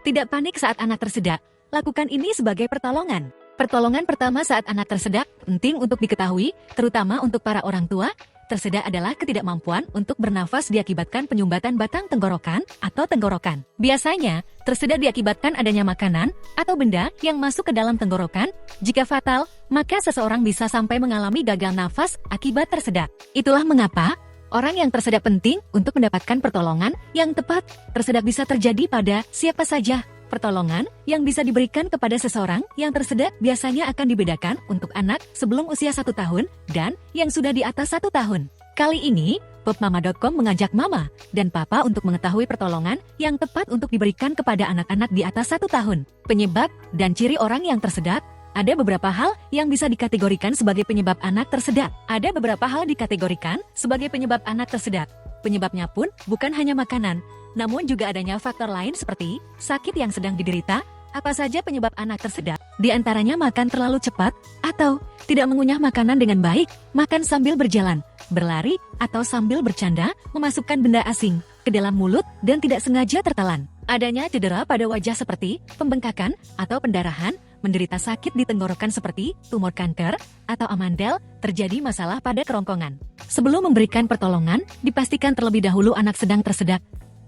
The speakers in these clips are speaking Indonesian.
Tidak panik saat anak tersedak. Lakukan ini sebagai pertolongan. Pertolongan pertama saat anak tersedak penting untuk diketahui, terutama untuk para orang tua. Tersedak adalah ketidakmampuan untuk bernafas diakibatkan penyumbatan batang tenggorokan atau tenggorokan. Biasanya, tersedak diakibatkan adanya makanan atau benda yang masuk ke dalam tenggorokan. Jika fatal, maka seseorang bisa sampai mengalami gagal nafas akibat tersedak. Itulah mengapa orang yang tersedak penting untuk mendapatkan pertolongan yang tepat. Tersedak bisa terjadi pada siapa saja. Pertolongan yang bisa diberikan kepada seseorang yang tersedak biasanya akan dibedakan untuk anak sebelum usia 1 tahun dan yang sudah di atas 1 tahun. Kali ini, popmama.com mengajak mama dan papa untuk mengetahui pertolongan yang tepat untuk diberikan kepada anak-anak di atas 1 tahun. Penyebab dan ciri orang yang tersedak. Ada beberapa hal yang bisa dikategorikan sebagai penyebab anak tersedak. Ada beberapa hal dikategorikan sebagai penyebab anak tersedak. Penyebabnya pun bukan hanya makanan, namun juga adanya faktor lain seperti sakit yang sedang diderita. Apa saja penyebab anak tersedak? Di antaranya makan terlalu cepat atau tidak mengunyah makanan dengan baik, makan sambil berjalan, berlari, atau sambil bercanda, memasukkan benda asing ke dalam mulut dan tidak sengaja tertelan. Adanya cedera pada wajah seperti pembengkakan atau pendarahan, menderita sakit di tenggorokan seperti tumor kanker atau amandel, terjadi masalah pada kerongkongan. Sebelum memberikan pertolongan, dipastikan terlebih dahulu anak sedang tersedak.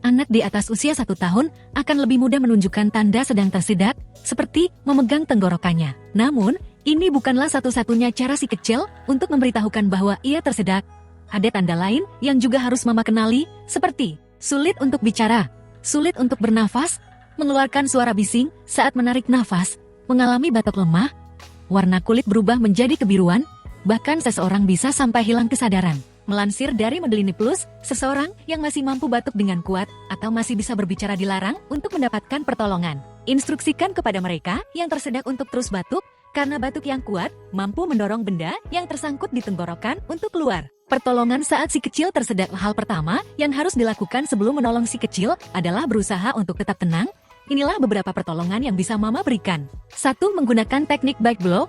Anak di atas usia 1 tahun akan lebih mudah menunjukkan tanda sedang tersedak, seperti memegang tenggorokannya. Namun, ini bukanlah satu-satunya cara si kecil untuk memberitahukan bahwa ia tersedak. Ada tanda lain yang juga harus mama kenali, seperti sulit untuk bicara, sulit untuk bernafas, mengeluarkan suara bising saat menarik nafas, mengalami batuk lemah, warna kulit berubah menjadi kebiruan, bahkan seseorang bisa sampai hilang kesadaran. Melansir dari Medlini Plus, seseorang yang masih mampu batuk dengan kuat atau masih bisa berbicara dilarang untuk mendapatkan pertolongan. Instruksikan kepada mereka yang tersedak untuk terus batuk, karena batuk yang kuat mampu mendorong benda yang tersangkut di tenggorokan untuk keluar. Pertolongan saat si kecil tersedak. Hal pertama yang harus dilakukan sebelum menolong si kecil adalah berusaha untuk tetap tenang. Inilah beberapa pertolongan yang bisa mama berikan. 1. Menggunakan teknik back blow.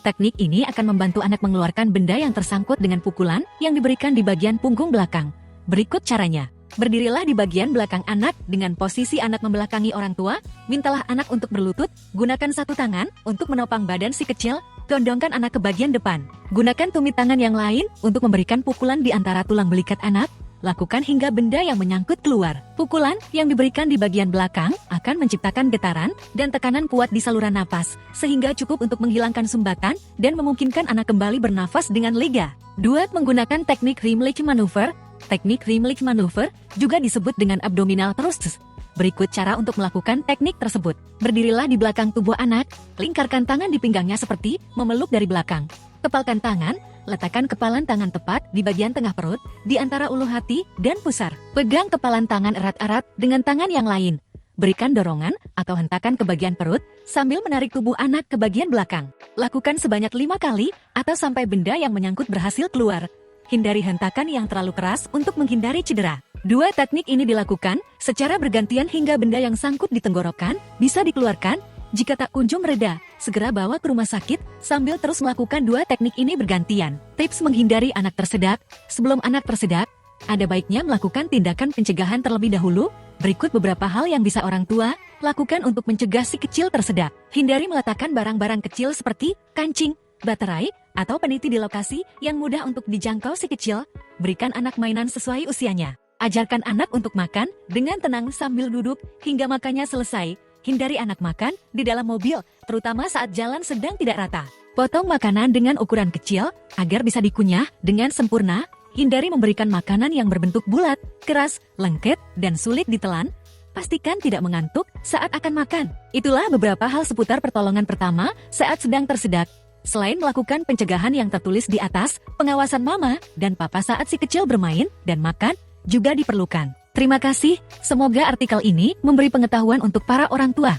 Teknik ini akan membantu anak mengeluarkan benda yang tersangkut dengan pukulan yang diberikan di bagian punggung belakang. Berikut caranya. Berdirilah di bagian belakang anak dengan posisi anak membelakangi orang tua. Mintalah anak untuk berlutut. Gunakan satu tangan untuk menopang badan si kecil. Condongkan anak ke bagian depan. Gunakan tumit tangan yang lain untuk memberikan pukulan di antara tulang belikat anak. Lakukan hingga benda yang menyangkut keluar. Pukulan yang diberikan di bagian belakang akan menciptakan getaran dan tekanan kuat di saluran napas, sehingga cukup untuk menghilangkan sumbatan dan memungkinkan anak kembali bernafas dengan lega. 2. Menggunakan teknik Heimlich Maneuver. Teknik Heimlich Maneuver juga disebut dengan abdominal thrusts. Berikut cara untuk melakukan teknik tersebut. Berdirilah di belakang tubuh anak, lingkarkan tangan di pinggangnya seperti memeluk dari belakang. Kepalkan tangan, letakkan kepalan tangan tepat di bagian tengah perut, di antara ulu hati dan pusar. Pegang kepalan tangan erat-erat dengan tangan yang lain. Berikan dorongan atau hentakan ke bagian perut sambil menarik tubuh anak ke bagian belakang. Lakukan sebanyak 5 kali atau sampai benda yang menyangkut berhasil keluar. Hindari hentakan yang terlalu keras untuk menghindari cedera. 2 teknik ini dilakukan secara bergantian hingga benda yang sangkut di tenggorokan bisa dikeluarkan. Jika tak kunjung reda, segera bawa ke rumah sakit sambil terus melakukan 2 teknik ini bergantian. Tips menghindari anak tersedak. Sebelum anak tersedak, ada baiknya melakukan tindakan pencegahan terlebih dahulu. Berikut beberapa hal yang bisa orang tua lakukan untuk mencegah si kecil tersedak. Hindari meletakkan barang-barang kecil seperti kancing, baterai, atau peniti di lokasi yang mudah untuk dijangkau si kecil. Berikan anak mainan sesuai usianya. Ajarkan anak untuk makan dengan tenang sambil duduk hingga makannya selesai. Hindari anak makan di dalam mobil, terutama saat jalan sedang tidak rata. Potong makanan dengan ukuran kecil agar bisa dikunyah dengan sempurna. Hindari memberikan makanan yang berbentuk bulat, keras, lengket, dan sulit ditelan. Pastikan tidak mengantuk saat akan makan. Itulah beberapa hal seputar pertolongan pertama saat sedang tersedak. Selain melakukan pencegahan yang tertulis di atas, pengawasan mama dan papa saat si kecil bermain dan makan juga diperlukan. Terima kasih, semoga artikel ini memberi pengetahuan untuk para orang tua.